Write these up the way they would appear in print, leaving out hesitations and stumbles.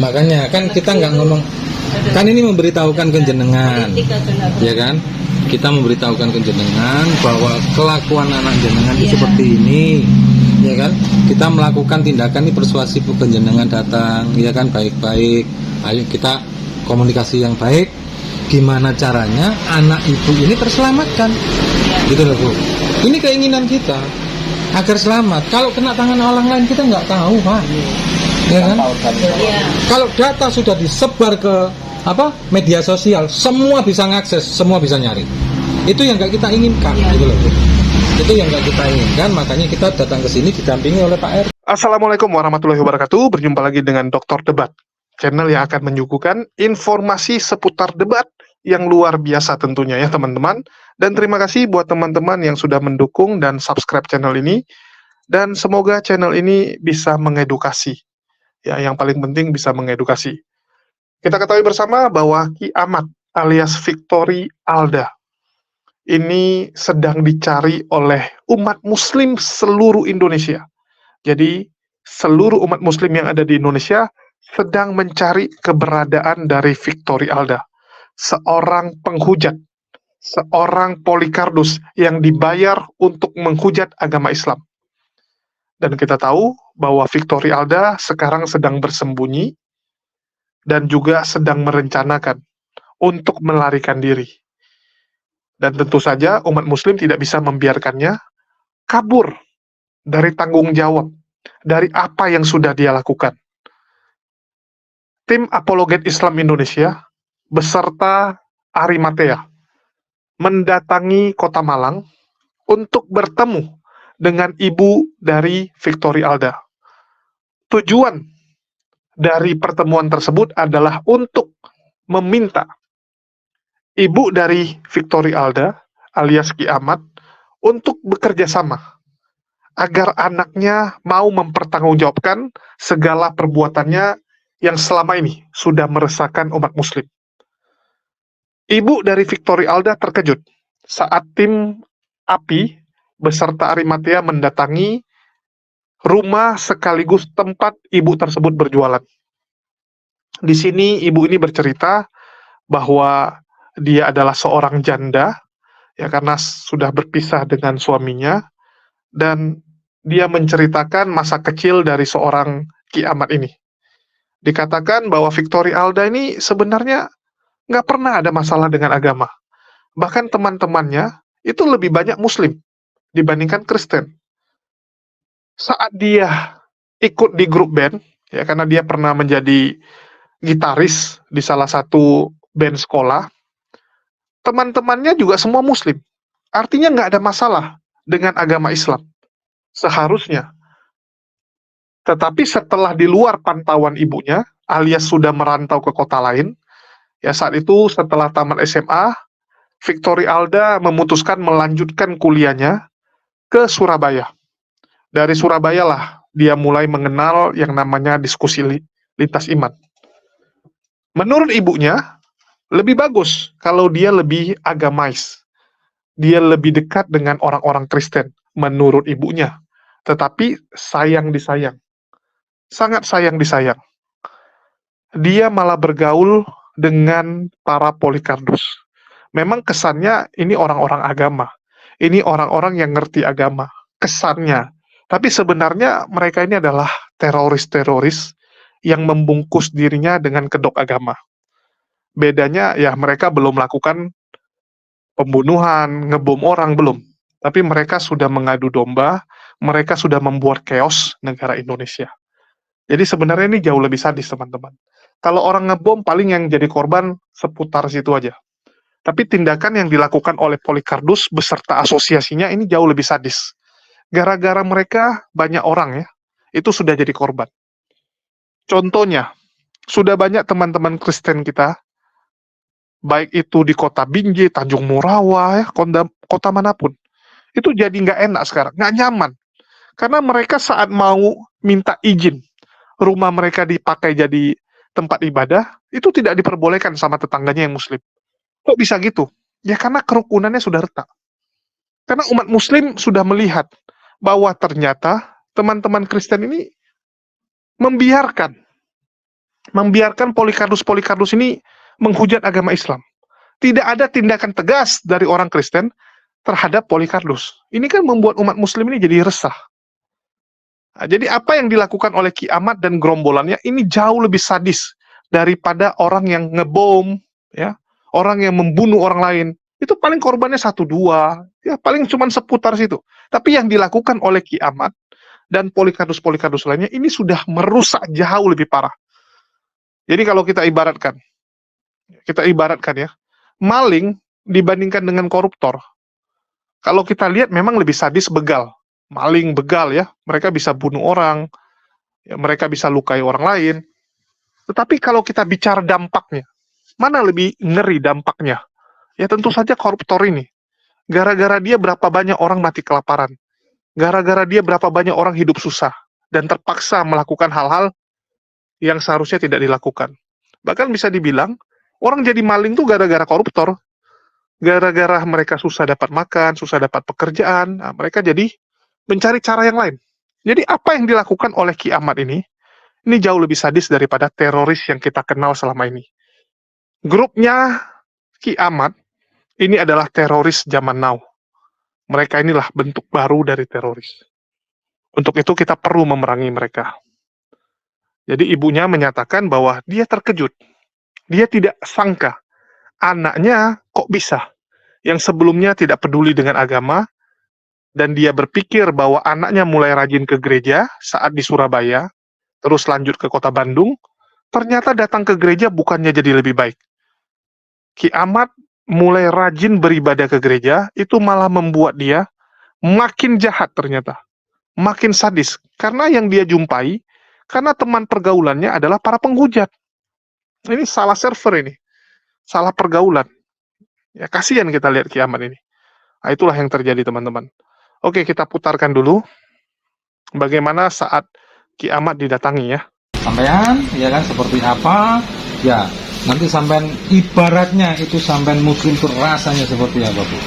Makanya kan kita nggak ngomong, kan ini memberitahukan ke jenengan, ya kan? Kita memberitahukan ke jenengan bahwa kelakuan anak jenengan itu seperti ini, ya kan? Kita melakukan tindakan ini persuasif ke jenengan datang, ya kan? Baik-baik. Ayo kita komunikasi yang baik. Gimana caranya anak ibu ini terselamatkan, gitu loh Bu. Ini keinginan kita agar selamat. Kalau kena tangan orang lain kita nggak tahu Pak, ya kan? Kalau data sudah disebar ke media sosial, semua bisa ngakses, semua bisa nyari. Itu yang nggak kita inginkan, gitu loh Bu. Itu yang nggak kita inginkan, makanya kita datang ke sini didampingi oleh Pak RT. Assalamualaikum warahmatullahi wabarakatuh. Berjumpa lagi dengan Dr. Debat, channel yang akan menyuguhkan informasi seputar debat yang luar biasa tentunya ya teman-teman. Dan terima kasih buat teman-teman yang sudah mendukung dan subscribe channel ini. Dan semoga channel ini bisa mengedukasi. Ya, yang paling penting bisa mengedukasi. Kita ketahui bersama bahwa Ki Ahmad alias Victory Alda ini sedang dicari oleh umat muslim seluruh Indonesia. Jadi seluruh umat muslim yang ada di Indonesia sedang mencari keberadaan dari Victory Alda, seorang penghujat, seorang Polycardos yang dibayar untuk menghujat agama Islam. Dan kita tahu bahwa Victory Alda sekarang sedang bersembunyi dan juga sedang merencanakan untuk melarikan diri. Dan tentu saja umat muslim tidak bisa membiarkannya kabur dari tanggung jawab, dari apa yang sudah dia lakukan. Tim Apologet Islam Indonesia beserta Arimatea mendatangi Kota Malang untuk bertemu dengan ibu dari Victory Alda. Tujuan dari pertemuan tersebut adalah untuk meminta ibu dari Victory Alda alias Ki Ahmad untuk bekerja sama agar anaknya mau mempertanggungjawabkan segala perbuatannya yang selama ini sudah meresahkan umat muslim. Ibu dari Victory Alda terkejut saat tim API beserta Arimatea mendatangi rumah sekaligus tempat ibu tersebut berjualan. Di sini ibu ini bercerita bahwa dia adalah seorang janda, ya karena sudah berpisah dengan suaminya, dan dia menceritakan masa kecil dari seorang Ki Ahmad ini. Dikatakan bahwa Victory Alda ini sebenarnya nggak pernah ada masalah dengan agama. Bahkan teman-temannya itu lebih banyak Muslim dibandingkan Kristen. Saat dia ikut di grup band, ya karena dia pernah menjadi gitaris di salah satu band sekolah, teman-temannya juga semua Muslim. Artinya nggak ada masalah dengan agama Islam. Seharusnya. Tetapi setelah di luar pantauan ibunya, alias sudah merantau ke kota lain, ya saat itu setelah tamat SMA, Victory Alda memutuskan melanjutkan kuliahnya ke Surabaya. Dari Surabaya lah dia mulai mengenal yang namanya diskusi lintas iman. Menurut ibunya, lebih bagus kalau dia lebih agamais. Dia lebih dekat dengan orang-orang Kristen, menurut ibunya. Tetapi sayang disayang. Sangat sayang disayang. Dia malah bergaul dengan para Polycardos. Memang kesannya ini orang-orang agama. Ini orang-orang yang ngerti agama. Kesannya. Tapi sebenarnya mereka ini adalah teroris-teroris yang membungkus dirinya dengan kedok agama. Bedanya ya mereka belum melakukan pembunuhan, ngebom orang, belum. Tapi mereka sudah mengadu domba, mereka sudah membuat chaos negara Indonesia. Jadi sebenarnya ini jauh lebih sadis, teman-teman. Kalau orang ngebom, paling yang jadi korban seputar situ aja. Tapi tindakan yang dilakukan oleh Polycardos beserta asosiasinya ini jauh lebih sadis. Gara-gara mereka, banyak orang ya, itu sudah jadi korban. Contohnya, sudah banyak teman-teman Kristen kita, baik itu di kota Binjai, Tanjung Morawa, ya, kota manapun, itu jadi nggak enak sekarang, nggak nyaman. Karena mereka saat mau minta izin, rumah mereka dipakai jadi tempat ibadah, itu tidak diperbolehkan sama tetangganya yang Muslim. Kok bisa gitu? Ya karena kerukunannya sudah retak. Karena umat Muslim sudah melihat bahwa ternyata teman-teman Kristen ini membiarkan membiarkan Polikarpus ini menghujat agama Islam. Tidak ada tindakan tegas dari orang Kristen terhadap Polikarpus. Ini kan membuat umat muslim ini jadi resah. Nah, jadi apa yang dilakukan oleh Ki Ahmad dan gerombolannya ini jauh lebih sadis daripada orang yang ngebom, ya, orang yang membunuh orang lain. Itu paling korbannya 1-2, ya paling cuma seputar situ. Tapi yang dilakukan oleh Ki Ahmad dan Polikarpus lainnya ini sudah merusak jauh lebih parah. Jadi kalau kita ibaratkan ya, maling dibandingkan dengan koruptor. Kalau kita lihat memang lebih sadis begal. Maling begal ya, mereka bisa bunuh orang, ya, mereka bisa lukai orang lain. Tetapi kalau kita bicara dampaknya, mana lebih ngeri dampaknya? Ya tentu saja koruptor ini. Gara-gara dia berapa banyak orang mati kelaparan. Gara-gara dia berapa banyak orang hidup susah dan terpaksa melakukan hal-hal yang seharusnya tidak dilakukan. Bahkan bisa dibilang, orang jadi maling tuh gara-gara koruptor. Gara-gara mereka susah dapat makan, susah dapat pekerjaan, nah, mereka jadi mencari cara yang lain. Jadi apa yang dilakukan oleh Ki Ahmad ini jauh lebih sadis daripada teroris yang kita kenal selama ini. Grupnya Ki Ahmad ini adalah teroris zaman now. Mereka inilah bentuk baru dari teroris. Untuk itu kita perlu memerangi mereka. Jadi ibunya menyatakan bahwa dia terkejut. Dia tidak sangka anaknya kok bisa. Yang sebelumnya tidak peduli dengan agama, dan dia berpikir bahwa anaknya mulai rajin ke gereja saat di Surabaya, terus lanjut ke kota Bandung, ternyata datang ke gereja bukannya jadi lebih baik. Ki Ahmad mulai rajin beribadah ke gereja, itu malah membuat dia makin jahat ternyata. Makin sadis. Karena yang dia jumpai, karena teman pergaulannya adalah para penghujat. Ini salah server ini. Salah pergaulan. Ya, kasihan kita lihat Ki Ahmad ini. Nah, itulah yang terjadi teman-teman. Oke, kita putarkan dulu bagaimana saat Ki Ahmad didatangi ya. Sampean, ya kan, seperti apa? Ya, nanti sampean ibaratnya itu sampean muslim itu rasanya seperti apa, Bu?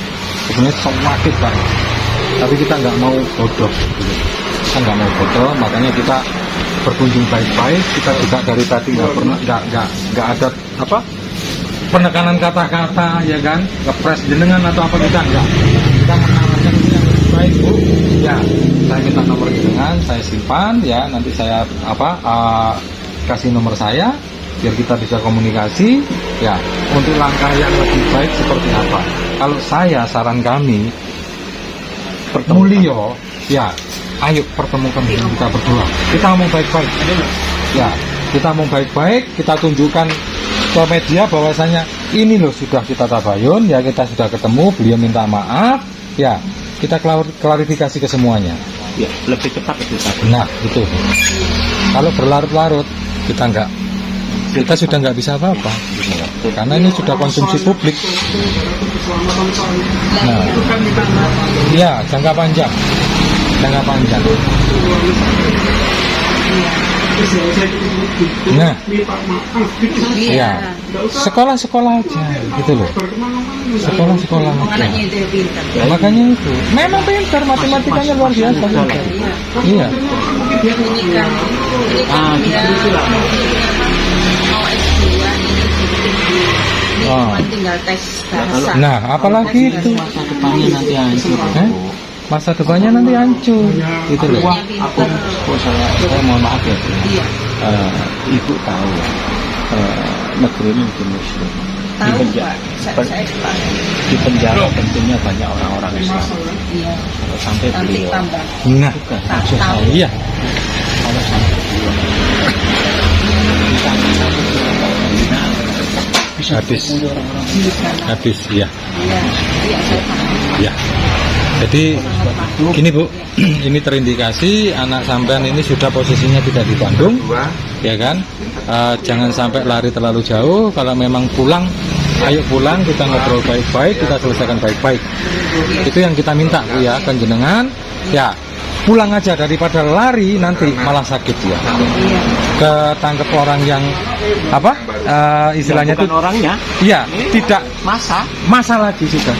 Sebenarnya sakit banget. Tapi kita nggak mau bodoh, gitu. Kita nggak mau bodoh, makanya kita berkunjung baik-baik. Kita juga dari tadi nggak ada apa penekanan kata-kata, ya kan, ngepres jenengan atau apa, kita enggak. Kita menawarkan yang lebih baik, Bu. Ya, saya minta nomor jenengan, saya simpan, ya, nanti saya kasih nomor saya biar kita bisa komunikasi, ya, untuk langkah yang lebih baik seperti apa. Kalau saya, saran kami, Mulyo, ya, ayo pertemukan kita berdua. Kita mau baik-baik, ya, kita mau baik-baik, kita tunjukkan ke media bahwasanya ini loh sudah kita tabayun, ya, kita sudah ketemu, beliau minta maaf, ya, kita klarifikasi ke semuanya. Ya, lebih cepat lebih bagus. Nah, itu. Kalau berlarut-larut, kita sudah nggak bisa apa-apa, karena ini sudah konsumsi publik. Nah, ya, jangka panjang. Nah, ya, sekolah-sekolah aja, gitu loh. Sekolah-sekolah aja. Makanya itu, memang pintar, matematikanya luar biasa. Iya. Tinggal tes bahasa. Nah, apalagi itu. Masa depannya nanti hancur. Masa depannya nanti hancur, gitu loh. Saya mohon maaf ya, Bu. Iya. Ibu tahu ya, negeri ini mungkin muslim. Tahu, Pak. Saya Pak. Di penjara tentunya banyak orang-orang Islam. Iya. Kalau sampai Nanti beliau tambah. Nah, bukan Tak maksud tahu. saya, iya. kalau sampai beliau bisa Habis. membunuh orang-orang Habis, ya. Iya. Iya, saya paham. Ya. Jadi gini, Bu, ini terindikasi anak sampean ini sudah posisinya tidak di Bandung, ya kan? Jangan sampai lari terlalu jauh. Kalau memang pulang, ayo pulang, kita ngobrol baik-baik, kita selesaikan baik-baik. Itu yang kita minta, Bu, ya, kan jenengan. Ya, pulang aja daripada lari nanti malah sakit ya. Ketangkep orang yang apa? Istilahnya itu bukan orangnya, iya, tidak masa lagi sudah.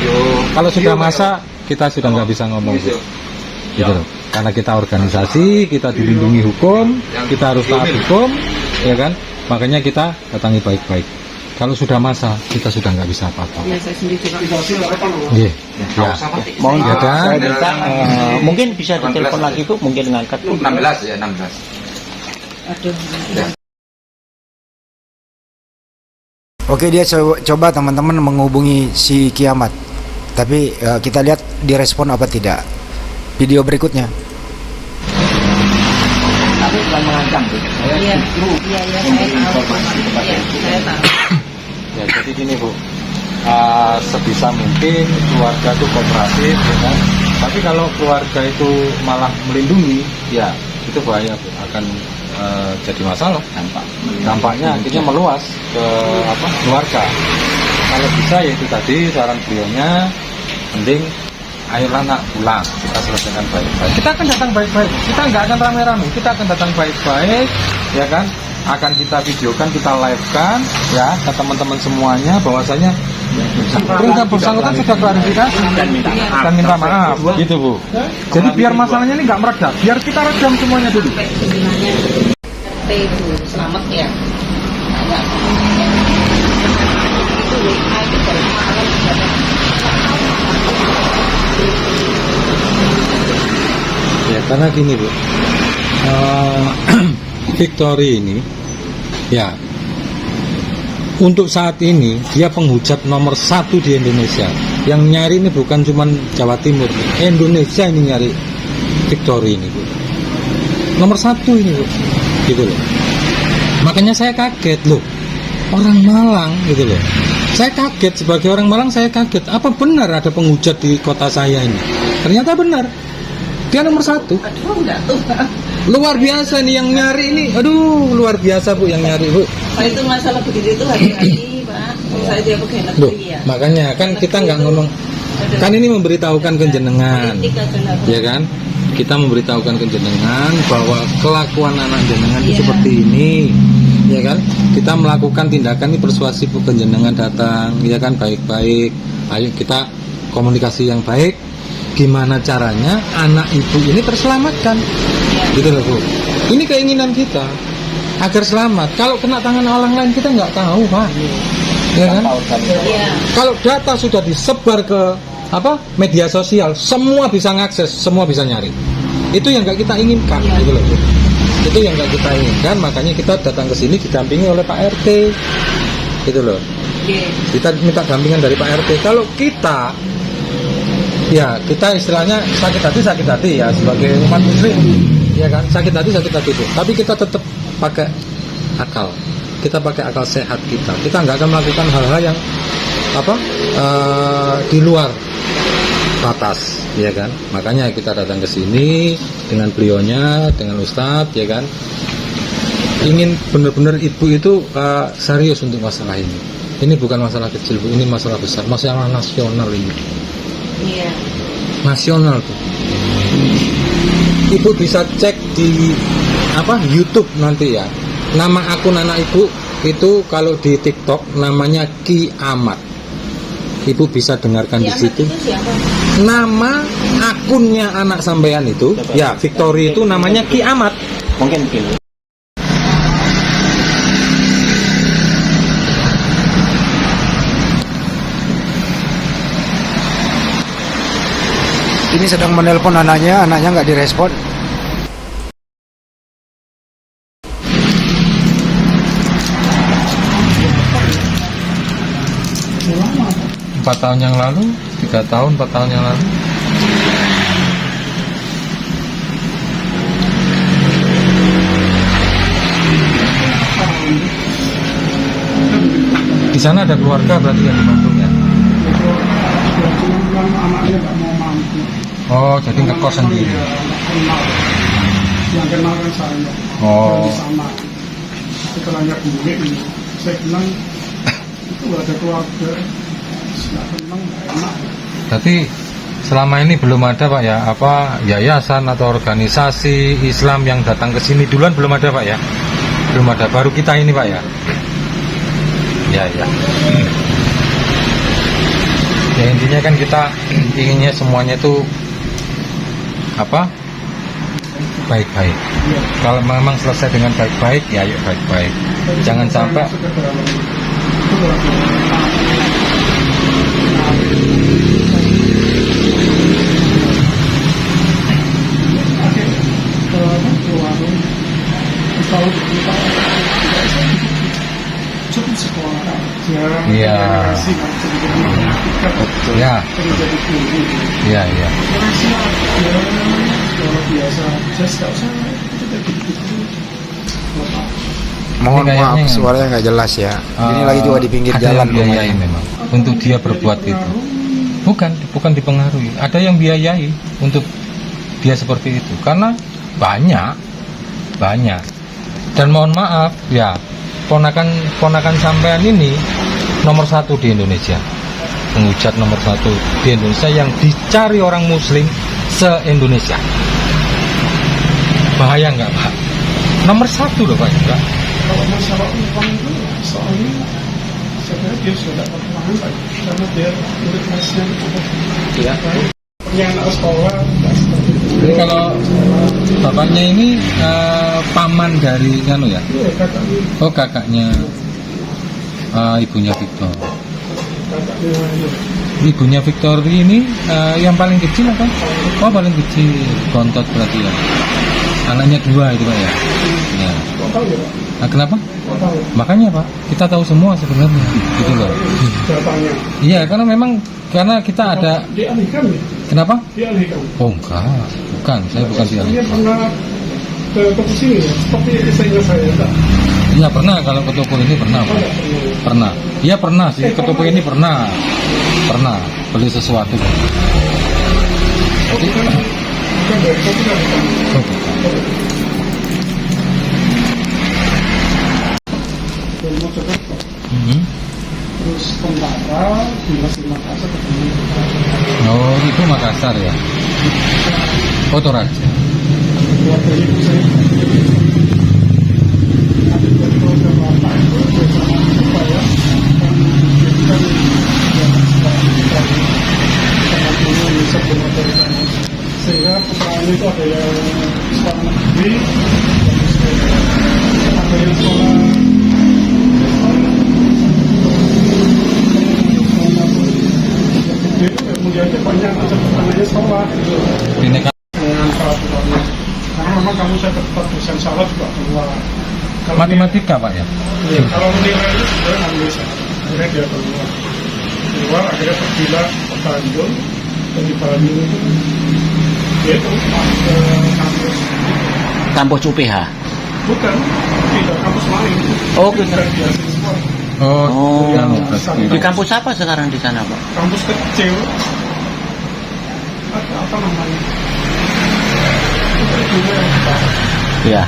Kalau sudah masa, kita sudah nggak bisa ngomong, Bu. Gitu loh. Karena kita organisasi, kita dilindungi hukum, kita harus taat hukum, ya kan? Makanya kita datangi baik-baik. Kalau sudah masa, kita sudah nggak bisa apa-apa. Ya, saya sendiri juga. Iya. Ya. Mohon Ya kan? saya minta mungkin bisa ditelepon lagi Bu, mungkin ngangkat Bu. 16 ya, 16. Aduh. Oke, dia coba teman-teman menghubungi si Kiamat. Tapi kita lihat direspon apa tidak. Video berikutnya. Tapi bukan mengancam Bu. Saya Iya, justru iya, saya memberi tahu. informasi kepada Iya, Ibu. saya tahu. Ya, jadi gini Bu, sebisa mungkin keluarga itu kooperatif, ya kan? Tapi kalau keluarga itu malah melindungi, ya itu bahaya Bu, akan jadi masalah. Dampaknya akhirnya meluas ke keluarga. Kalau bisa ya itu tadi saran beliaunya, mending ayolah nak pulang, kita selesaikan baik-baik. Kita akan datang baik-baik, kita nggak akan rame-rame, kita akan datang baik-baik, ya kan? Akan kita videokan, kita live-kan, ya ke teman-teman semuanya, bahwasanya perintah bersangkutan sudah klarifikasi Dan minta maaf. dan minta maaf, gitu Bu. Jadi biar masalahnya ini nggak meredah, biar kita redam semuanya dulu. Sampai sebenarnya RT itu selamat ya. Enggak. Itu WA itu dari malam sudah ada. Ya karena gini Bu, Victory ini, ya untuk saat ini dia penghujat nomor 1 di Indonesia. Yang nyari ini bukan cuma Jawa Timur, Indonesia ini nyari Victory ini Bu. Nomor 1 ini Bu, gitu loh. Makanya saya kaget loh, orang Malang gitu loh. Saya kaget, sebagai orang Malang saya kaget. Apa benar ada penghujat di kota saya ini? Ternyata benar. Dia nomor 1. Aduh, enggak tuh. Luar biasa nih yang nyari ini. Aduh, luar biasa Bu yang nyari Bu. Kalau itu masalah begitu itu hati-hati, Pak. Kalau saya dia pegawai Loh, negeri ya. makanya kan kita nggak ngomong. Kan ini memberitahukan ke jenengan, Politik aja nggak ya kan? Kita memberitahukan ke jenengan bahwa kelakuan anak jenengan itu Iya. seperti ini, ya kan? Kita melakukan tindakan ini persuasif ke jenengan datang, ya kan? Baik-baik. Ayo kita komunikasi yang baik. Gimana caranya anak ibu ini terselamatkan, gitu loh Bu. Ini keinginan kita agar selamat. Kalau kena tangan orang lain kita nggak tahu Pak, ya kan? Iya. Kalau data sudah disebar ke media sosial, semua bisa ngakses, semua bisa nyari. Itu yang nggak kita inginkan, gitu loh Bu. Itu yang nggak kita inginkan, makanya kita datang ke sini didampingi oleh Pak RT, gitu loh. Oke. Kita minta dampingan dari Pak RT. Kalau kita, ya kita istilahnya sakit hati ya sebagai umat muslim, ya kan, sakit hati Bu. Tapi kita tetap pakai akal, kita pakai akal sehat kita nggak akan melakukan hal-hal yang di luar batas, ya kan. Makanya kita datang ke sini dengan beliaunya, dengan Ustadz, ya kan, ingin benar-benar ibu itu serius untuk masalah ini. Ini bukan masalah kecil Bu, ini masalah besar, masalah nasional ini. Iya. Nasional tuh. Ibu bisa cek di YouTube nanti ya. Nama akun anak ibu itu kalau di TikTok namanya Kiamat. Ibu bisa dengarkan di Kiamat situ. itu siapa? Nama akunnya anak sampean itu, ya Victory itu namanya Kiamat. Mungkin Ini sedang menelpon anaknya nggak direspon. Empat tahun yang lalu, 3 tahun, 4 tahun yang lalu. Di sana ada keluarga berarti yang di Bandung ya? Oh, jadi ngekos sendiri. Yang kenal kan saya. Oh. Sama. Tapi kalau nggak bule ini, saya bilang itu ada keluarga. Nggak kenal, nggak enak. Berarti selama ini belum ada Pak ya, yayasan atau organisasi Islam yang datang ke sini duluan belum ada Pak ya? Belum ada, baru kita ini Pak ya? Ya. Ya intinya kan kita inginnya semuanya itu baik-baik. Kalau memang selesai dengan baik-baik, ya ayo baik-baik. Jangan sampai Masuk ke dalam itu lagi ke warung kalau kita tidak bisa cukup sekolah aja Iya. generasi sedikit menyakitkan ya, terjadi tinggi ya, ya. rasa ya luar biasa saya nggak usah itu kayak gitu Mohon Ini maaf kayaknya- suaranya nggak jelas ya. Ini lagi juga di pinggir ada jalan yang biayai rumahnya. memang untuk dia berbuat itu. Bukan dipengaruhi. Ada yang biayai untuk dia seperti itu karena banyak. Dan mohon maaf ya, ponakan sampean ini nomor 1 di Indonesia, penghujat nomor 1 di Indonesia yang dicari orang Muslim se-Indonesia. Bahaya nggak Pak? Nomor 1 loh Pak Indra. kalau masalah uang itu soalnya sebenarnya dia sudah dapat uang lagi karena dia murid kelasnya cukup Ya. yang anak sekolah nggak seperti itu. Jadi kalau bapaknya ini paman dari kan ya? Iya, kakaknya Oh kakaknya ibunya Victor. iya. Ibunya Victor ini yang paling kecil apa? Oh paling kecil, bontot berarti ya. Anaknya 2 itu Pak ya. Ya. Kok tahu ya Pak? Nah, kenapa? Kok tahu Makanya Pak, kita tahu semua sebenarnya, gitu loh. datanya Iya, karena kita ada. dialihkan nih Kenapa? dialihkan Oh enggak, bukan, saya bukan dia. dia pernah ke sini ya seperti istrinya saya enggak Iya pernah, kalau ke toko ini pernah Pak. Pernah. Iya pernah sih, ke toko ini pernah beli sesuatu. bukan dari kopi kan Oh, bukan. dari Mojokerto Mhm. terus tentara dinas di Makassar ketemu Oh itu Makassar ya. Oh Toraja. keluarga ibu saya ada dari keluarga bapak itu bersama supaya membuatkan sama dulu bisa bermotor sehingga putranya itu ada yang sekolah negeri ada yang sekolah dia itu kemudiannya banyak anaknya sekolah gitu Ini kan dengan peraturannya karena memang kamu saya tetap dosen salah juga keluar kalau matematika Pak ya. dia, kalau nilai itu sebenarnya nggak bisa akhirnya dia keluar akhirnya terpilih ke Bandung dan di Bandung itu dia itu masuk ke kampus Kampus UPH. bukan tidak kampus lain Oh, Itu gitu. bukan beasiswa Oh, Yang berarti. Di kampus apa sekarang di sana, Pak? kampus kecil apa namanya itu Ya.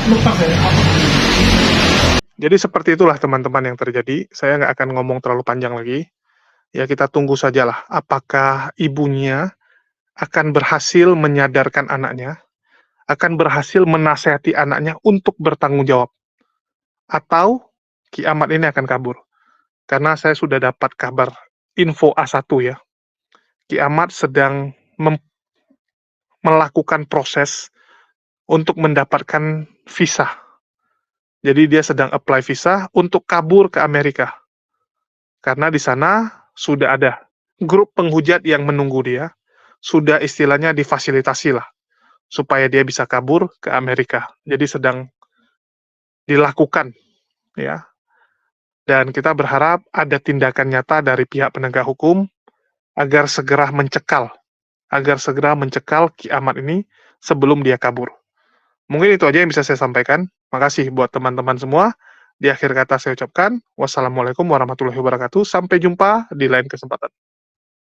lupa saya apa Jadi seperti itulah teman-teman yang terjadi. Saya nggak akan ngomong terlalu panjang lagi. Ya kita tunggu sajalah apakah ibunya akan berhasil menyadarkan anaknya, akan berhasil menasehati anaknya untuk bertanggung jawab. Atau Ki Ahmad ini akan kabur. Karena saya sudah dapat kabar info A1 ya. Ki Ahmad sedang melakukan proses untuk mendapatkan visa. Jadi dia sedang apply visa untuk kabur ke Amerika. Karena di sana sudah ada grup penghujat yang menunggu dia, sudah istilahnya difasilitasi lah, supaya dia bisa kabur ke Amerika. Jadi sedang dilakukan, ya. Dan kita berharap ada tindakan nyata dari pihak penegak hukum agar segera mencekal Ki Ahmad ini sebelum dia kabur. Mungkin itu aja yang bisa saya sampaikan. Makasih buat teman-teman semua. Di akhir kata saya ucapkan, wassalamualaikum warahmatullahi wabarakatuh. Sampai jumpa di lain kesempatan.